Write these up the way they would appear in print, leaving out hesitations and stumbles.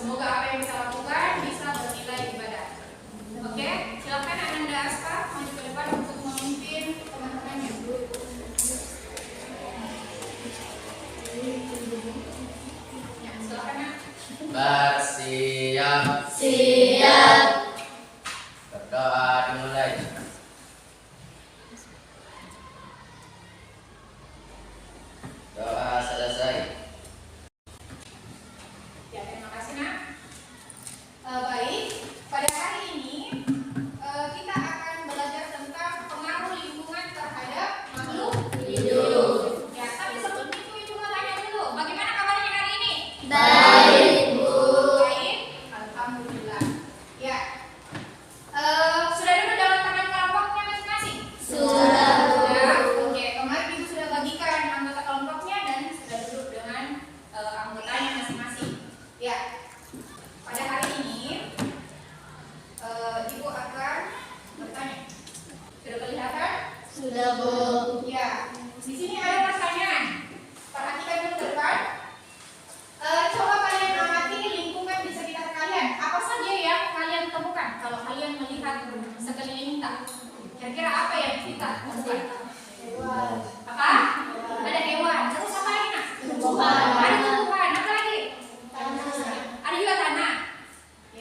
Semoga apa yang kita lakukan bisa bernilai ibadah. Oke, silakan Ananda Aska maju ke depan untuk memimpin teman-temannya. Ya, silakan Nak. Bersiap. Siap. Berdoa dimulai. Doa selesai. Ya, terima kasih Nak. Baik, pada hari ini kita akan belajar tentang pengaruh lingkungan terhadap makhluk hidup. Ya, tapi sebelum itu Ibu mau tanya dulu, bagaimana kabarnya hari ini? Baik, Bu. Baik, alhamdulillah. Ya, sudah duduk dalam tangan kelompoknya masing-masing? Sudah, Bu. Sudah. Oke, kemarin Ibu sudah bagikan anggota kelompoknya dan sudah duduk dengan anggotanya masing-masing. Ya, pada hari ini Ibu akan bertanya. Sudah kelihatan? Sudah, Bu. Ya, di sini ada pertanyaan. Perhatikan dulu ke depan. Coba kalian amati lingkungan di sekitar kalian. Apa saja yang kalian temukan kalau kalian melihat sekeliling kita? Kira-kira apa yang kita temukan? Hewan. Apa? Ada hewan. Terus apa lagi Nak? Tumbuhan. Ada tumbuhan. Apa lagi? Tanah. Ada juga tanah.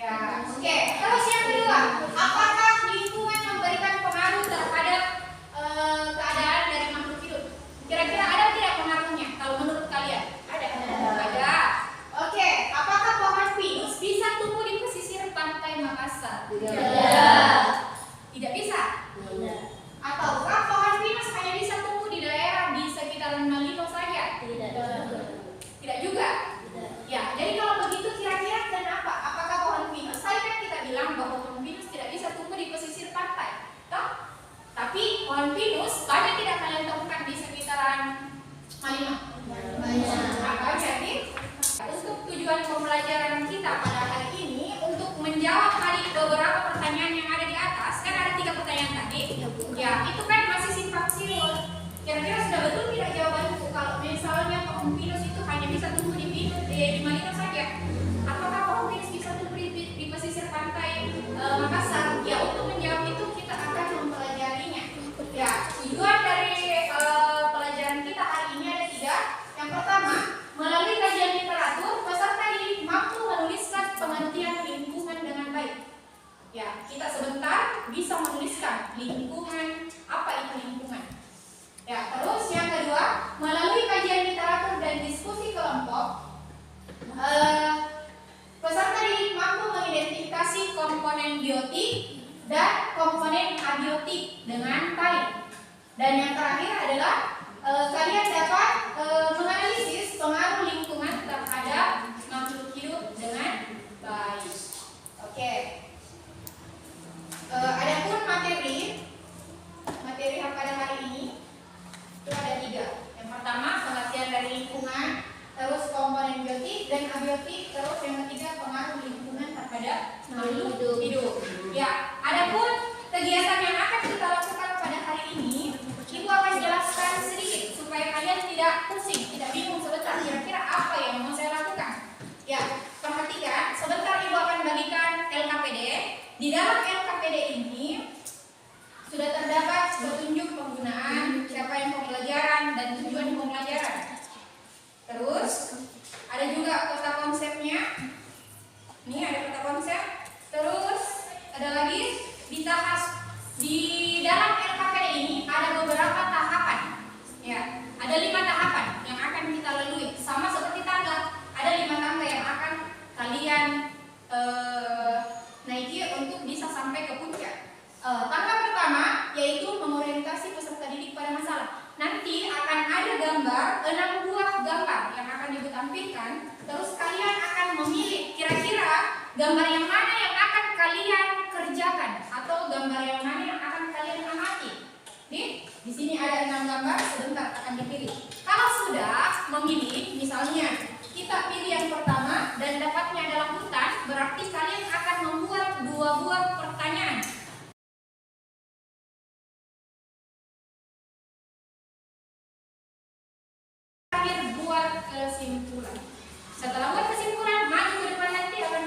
Ya, oke. Terus yang kedua, apakah lingkungan memberikan pengaruh terhadap keadaan dari makhluk hidup? Kira-kira ada tidak pengaruhnya kalau menurut kalian? Ada. Ada. Oke, apakah pohon pinus bisa tumbuh di pesisir pantai Makassar? Tidak. Tidak bisa. Tidak. Ataukah pohon pinus hanya bisa tumbuh di daerah di sekitaran Malino saja? Tidak. Tidak juga. Tidak. Ya, jadi kalau begitu kira-kira kenapa? Apakah pohon pinus? Tadi kan kita bilang bahwa pohon pinus tidak bisa tumbuh di pesisir pantai, toh? Tapi pohon pinus banyak tidak kalian temukan di sekitaran Malino? Banyak. Apa jadi? Untuk tujuan pembelajaran kita pada hari ini untuk menjawab tadi beberapa pertanyaan yang ada di atas, kan ada 3 pertanyaan tadi. Ya, itu kan masih simpang-siur. Kira-kira sudah betul tidak jawabanku kalau misalnya pohon pinus itu hanya bisa tumbuh di Malino saja? Apakah pohon pinus bisa tumbuh di pesisir pantai Makassar? Ya, untuk menjawab itu kita akan mempelajarinya. Ya, tujuan dari pelajaran kita hari ini ada 3. Yang pertama, melalui kajian literatur, peserta didik mampu menuliskan pengertian lingkungan dengan baik. Ya, kita sebentar bisa menuliskan lingkungan, apa itu lingkungan. Ya, terus yang kedua, melalui kajian literatur dan diskusi kelompok, peserta didik mampu mengidentifikasi komponen biotik dan komponen abiotik dengan baik. Dan yang terakhir adalah kalian dapat menganalisis pengaruh lingkungan terhadap makhluk hidup dengan baik. Oke. Adapun materi pada hari ini itu ada 3. Yang pertama pengertian dari lingkungan, terus komponen biotik dan abiotik, terus yang ketiga pengaruh lingkungan terhadap makhluk hidup. Ya, adapun kegiatan yang akan kita lakukan pada hari ini, Ibu akan jelaskan sedikit supaya kalian tidak pusing, tidak bingung sebentar kira-kira apa yang mau saya lakukan. Ya, perhatikan, sebentar Ibu akan bagikan LKPD. Di dalam LKPD ini sudah terdapat petunjuk penggunaan, siapa yang pembelajaran dan tujuan pembelajaran. Terus ada juga peta konsepnya. Ini ada peta konsep. Terus ada lagi di dalam LKPD ini ada beberapa tahapan. Ya, ada 5 tahapan yang akan kita lalui. Sama seperti tangga, ada 5 tangga yang akan kalian naiki untuk bisa sampai ke puncak. Tangga pertama yaitu mengorientasi peserta didik pada masalah. Nanti akan ada gambar, 6 buah gambar yang akan Ibu tampilkan. Terus kalian akan memilih kira-kira gambar yang mana yang akan kalian kerjakan atau gambar yang mana yang akan kalian amati. Nih, di sini ada 6 gambar, sebentar akan dipilih. Kalau sudah memilih, misalnya kita pilih yang pertama dan dapatnya adalah hutan, berarti kalian akan membuat 2 buah pertanyaan. Terakhir buat kesimpulan. Setelah buat kesimpulan, maju ke depan nanti akan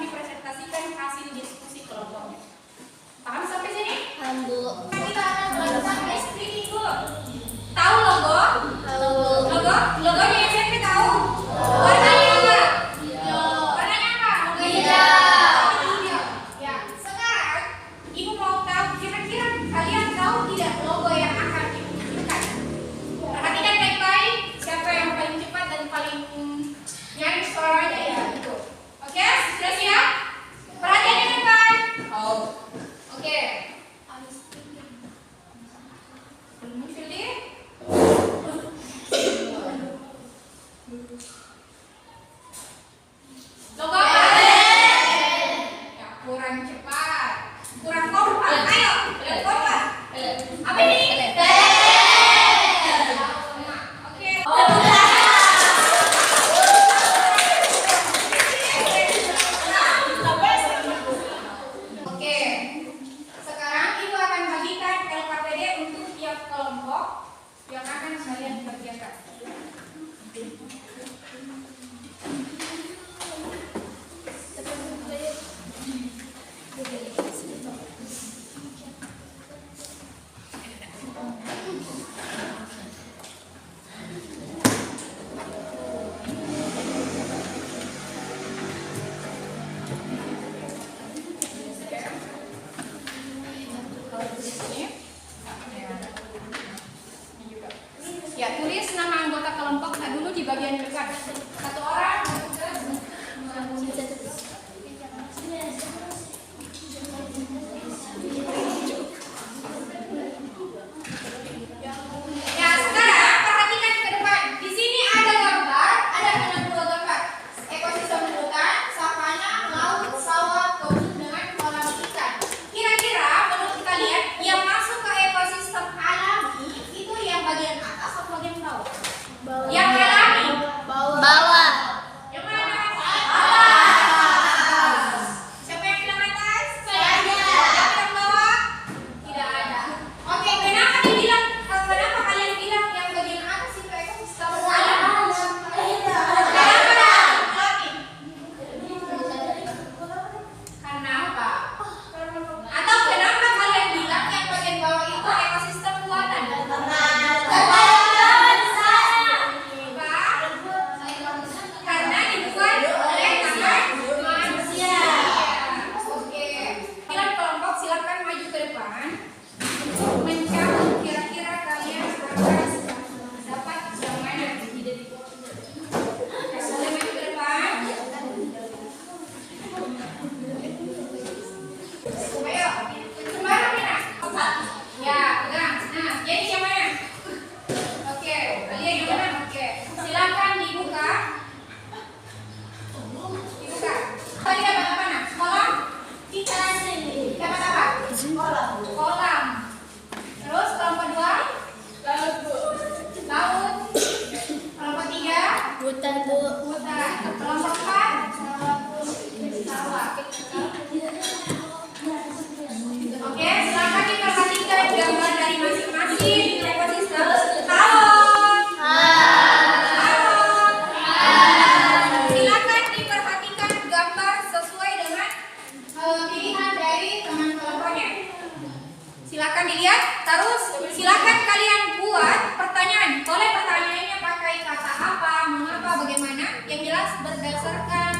silakan dilihat. Terus silakan kalian buat pertanyaan. Boleh pertanyaannya pakai kata apa, mengapa, bagaimana. Yang jelas berdasarkan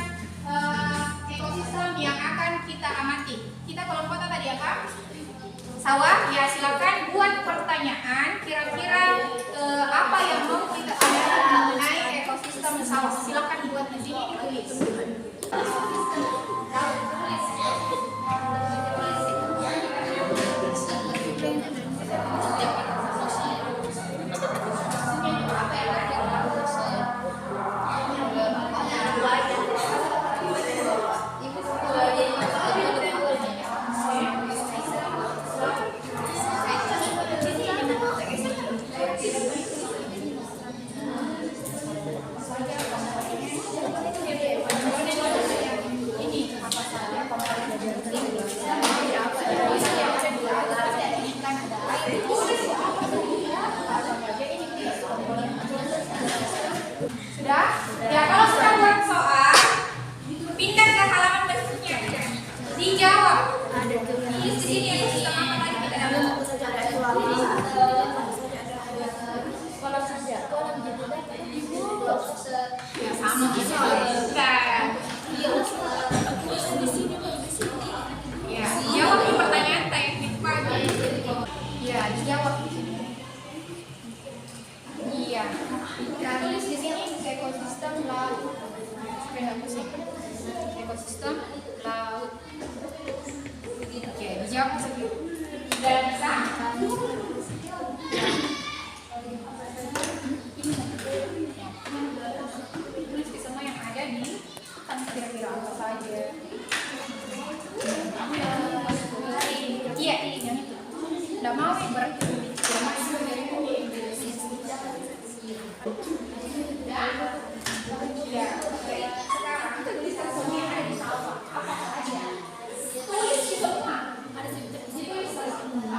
ekosistem yang akan kita amati. Kita kolom kota tadi apa? Sawah. Ya silakan buat pertanyaan. Kira-kira apa yang mau kita tanyakan mengenai ekosistem sawah. Silakan buat di sini ditulis. Sudah? Ya kalau sudah buat soal, pindah ke halaman berikutnya. Dijawab. Tulis di sini ekosistem apa tadi kita dapat. Ya sama gitu. Bukan. Ya, dijawab di pertanyaan teknik pagi. Ya, dijawab di sini. Iya. Nah, tulis di sini ekosistem laut. Supaya nggak pusing. Ekosistem laut. Oke, dijawab sendiri. Sudah bisa? Tulis ke semua yang ada di kan kira-kira apa saja. Iya, yang itu. Nggak mau yang berat. Ya, sekarang tulis semua yang ada di sawah. Apa saja? Tulis di semua.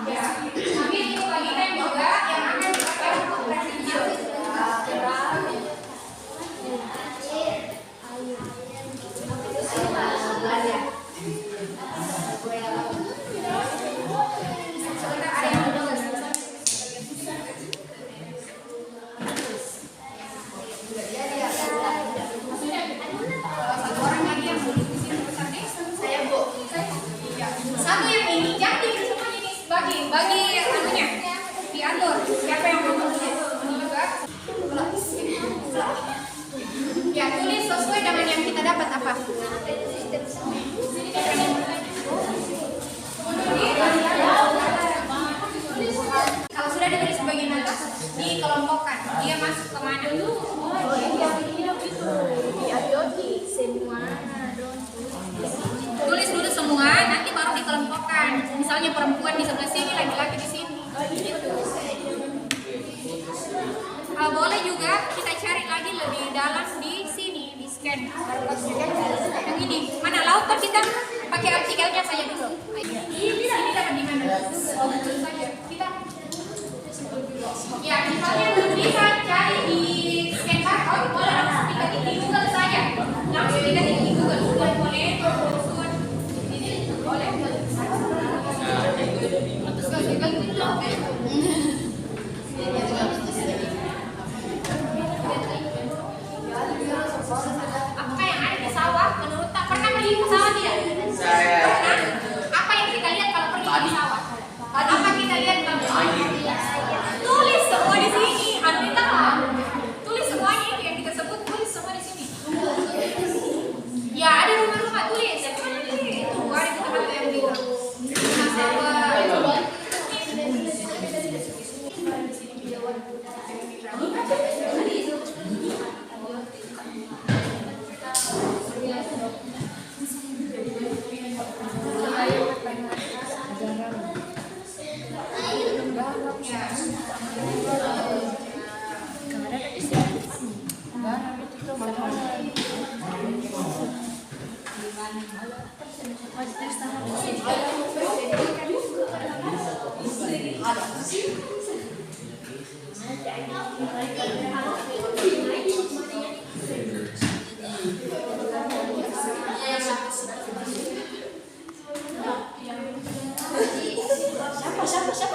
Ya, tapi itu bagian juga yang akan dipakai untuk review. Sebentar ada yang belum. Satu orang lagi yang belum di sini pesannya. Saya Bu. Ya. Satu yang ini jadi semuanya ini bagi anunya diatur. Siapa yang mau tulis? Ini juga. Ya tulis sesuai dengan yang kita dapat apa? Kalau sudah ditulis bagian atas, dikelompokkan. Dia masuk ke mana? Tulis dulu semua, nanti baru dikelompokkan. Misalnya perempuan di sebelah sini, laki-laki di sini. Gitu. Boleh juga kita cari lagi lebih dalam di sini, di scan. Yang ini, mana laut kan kita pakai artikelnya saja dulu. Ini dapat di mana? Oh, betul saja. Kita ya, misalnya bisa cari di scan barcode, boleh langsung kita di Google saja. Langsung kita di Google boleh. Boleh. Apa yang ada di sawah menurut tak pernah pergi ke sawah tidak? Saya. Pernah? Apa yang kita lihat kalau pergi ke sawah? Apa kita lihat kalau tulis semua di sini. Aduh tahu. Tulis semuanya itu yang kita sebut, tulis semua di sini. Ya ada rumah-rumah tulis. Itu ada tempat yang di rumah sawah. Siapa?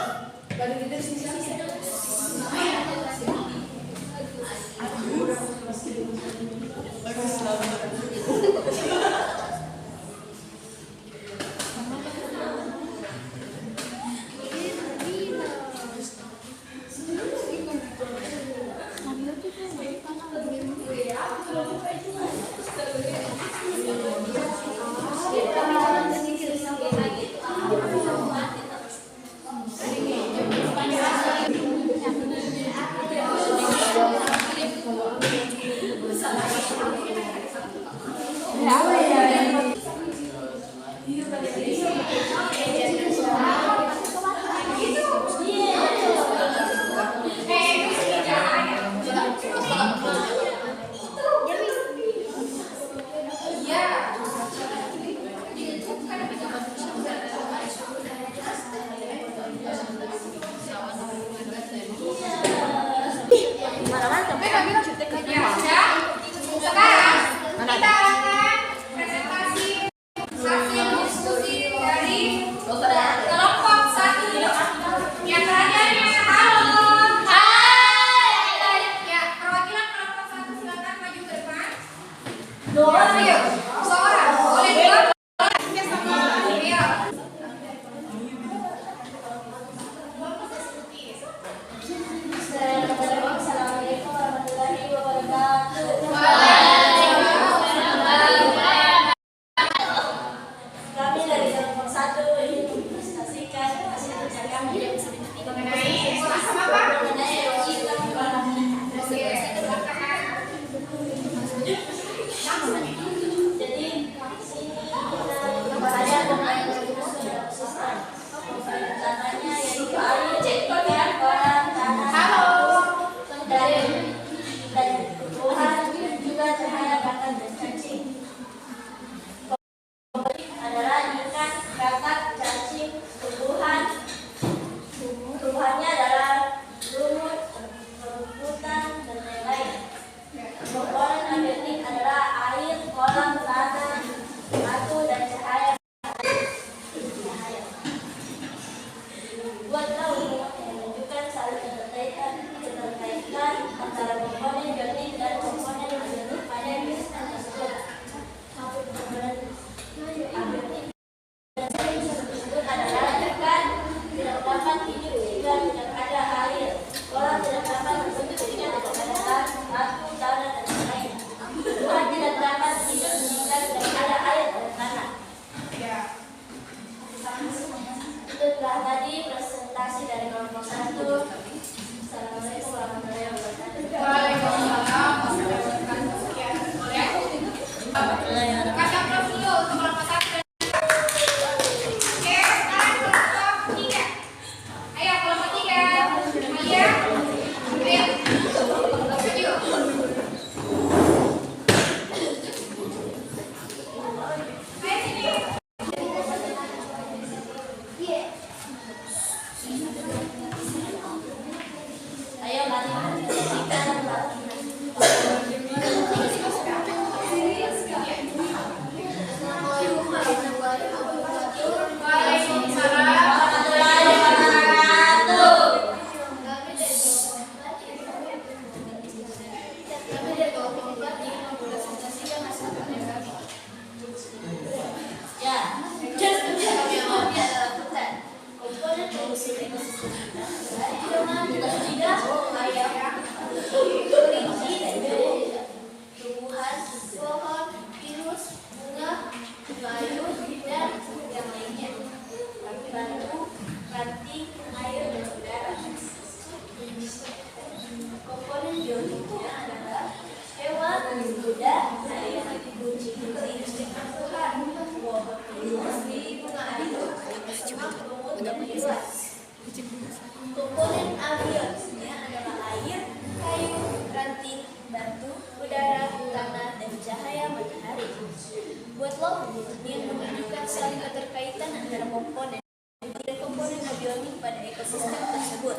yang menunjukkan saling keterkaitan antara komponen dan komponen abiotik pada ekosistem tersebut.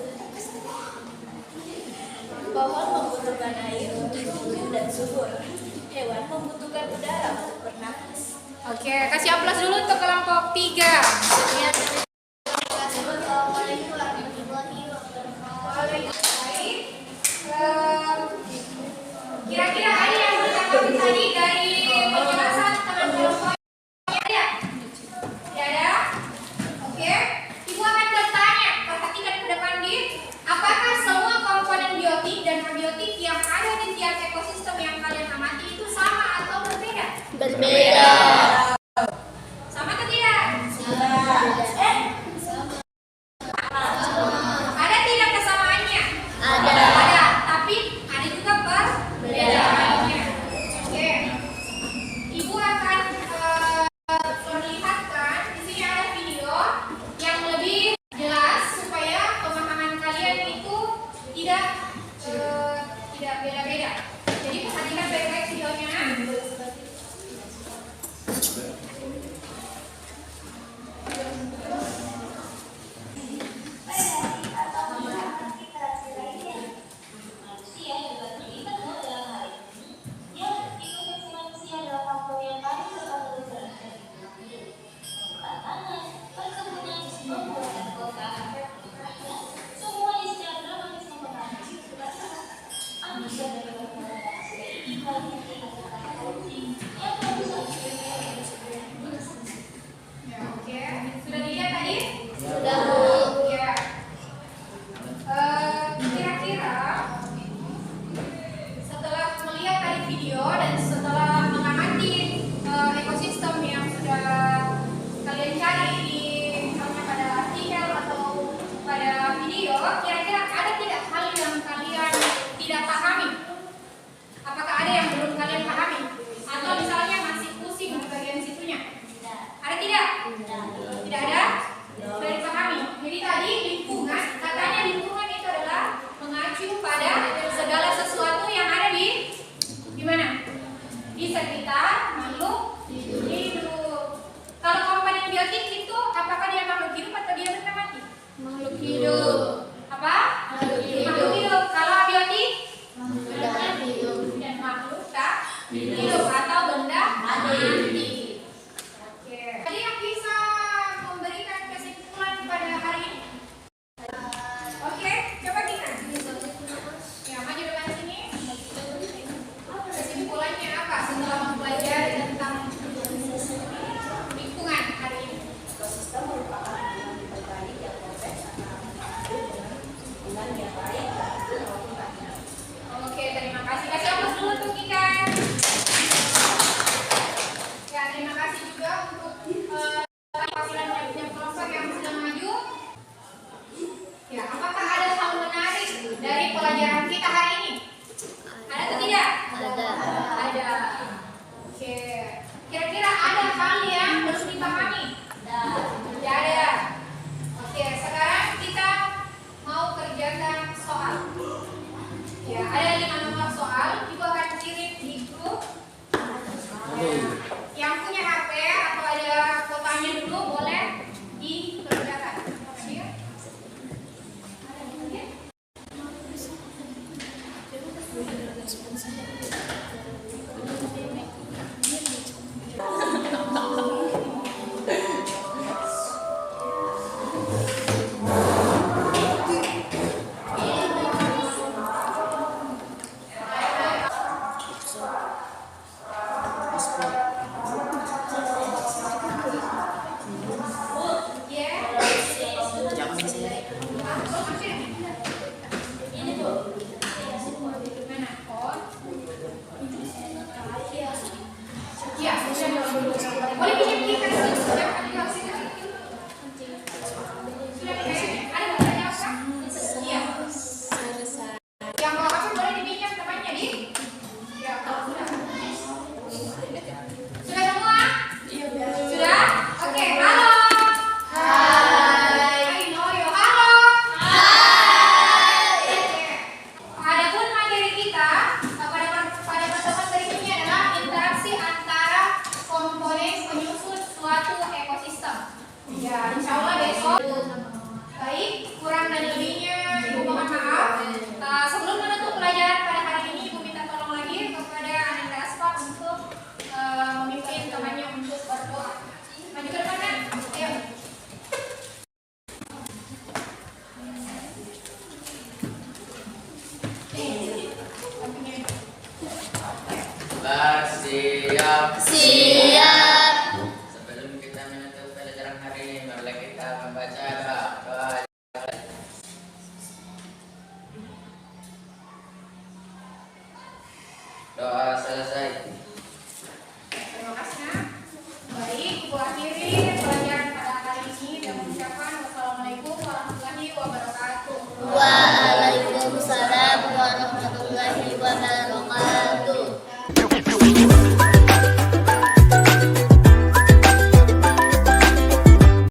Pohon membutuhkan air untuk tumbuh dan subur. Hewan membutuhkan udara untuk bernafas. Oke, kasih aplaus dulu untuk kelompok 3. Kira-kira ada yang bertanggapan tadi dari penjelasan teman kelompok yang ada? Tidak ada? Oke. Ibu akan bertanya, perhatikan ke depan apakah semua komponen biotik dan abiotik yang ada di tiap ekosistem yang kalian amati itu sama atau berbeda? Berbeda. Sama atau tidak? Ada tidak kesamaannya? Ada, tapi ada juga perbedaannya. Oke. Ibu akan perlihatkan di sini ada video yang lebih jelas supaya pemahaman kalian itu tidak beda-beda. Jadi perhatikan baik-baik videonya. Ya, oke. Sudah dilihat tadi? Sudah. Ya. Kira-kira setelah melihat tadi video dan setelah mengamati ekosistem yang sudah kalian cari di misalnya pada artikel atau pada video, kira-kira ada tidak hal yang kalian tidak pahami? Apakah ada yang belum kalian pahami? Atau misalnya masih pusing di bagian situnya? Ada tidak? Tidak ada? Sudah dipahami. Jadi tadi lingkungan, katanya lingkungan itu adalah mengacu pada segala sesuatu yang ada di mana? Di sekitar makhluk hidup. Kalau komponen biotik itu apakah dia makhluk hidup atau dia benda mati? Makhluk hidup. Apa? Makhluk hidup. Makhluk hidup. Kalau abiotik? Benda hidup. Dan makhluk tak hidup atau benda mati. Oke. Jadi yang bisa memberikan kesimpulan pada hari ini. Oke, coba kita. Ya, maju depan sini. Kesimpulannya apa setelah mempelajari tentang lingkungan hari ini? Ekosistem merupakan hubungan berbalik yang kompleks antara makhluk dengan hubungan yang baik dan hubungan. Oke, terima kasih. Kasih aplaus dulu untuk ikan. Ya, terima kasih juga untuk perwakilan punya kelompok yang sudah maju. Ya, apakah ada hal menarik dari pelajaran kita hari ini? Ada atau tidak? Ada. Ada. Oke. Kira-kira ada hal yang belum dipahami? Tidak ada. Oke, sekarang kita mau kerjakan soal. Ya, ada 5 nomor soal. Ibu akan kirim di grup. Yang punya HP atau ada kotanya dulu boleh dikerjakan. Ada ya? komponen Insya Allah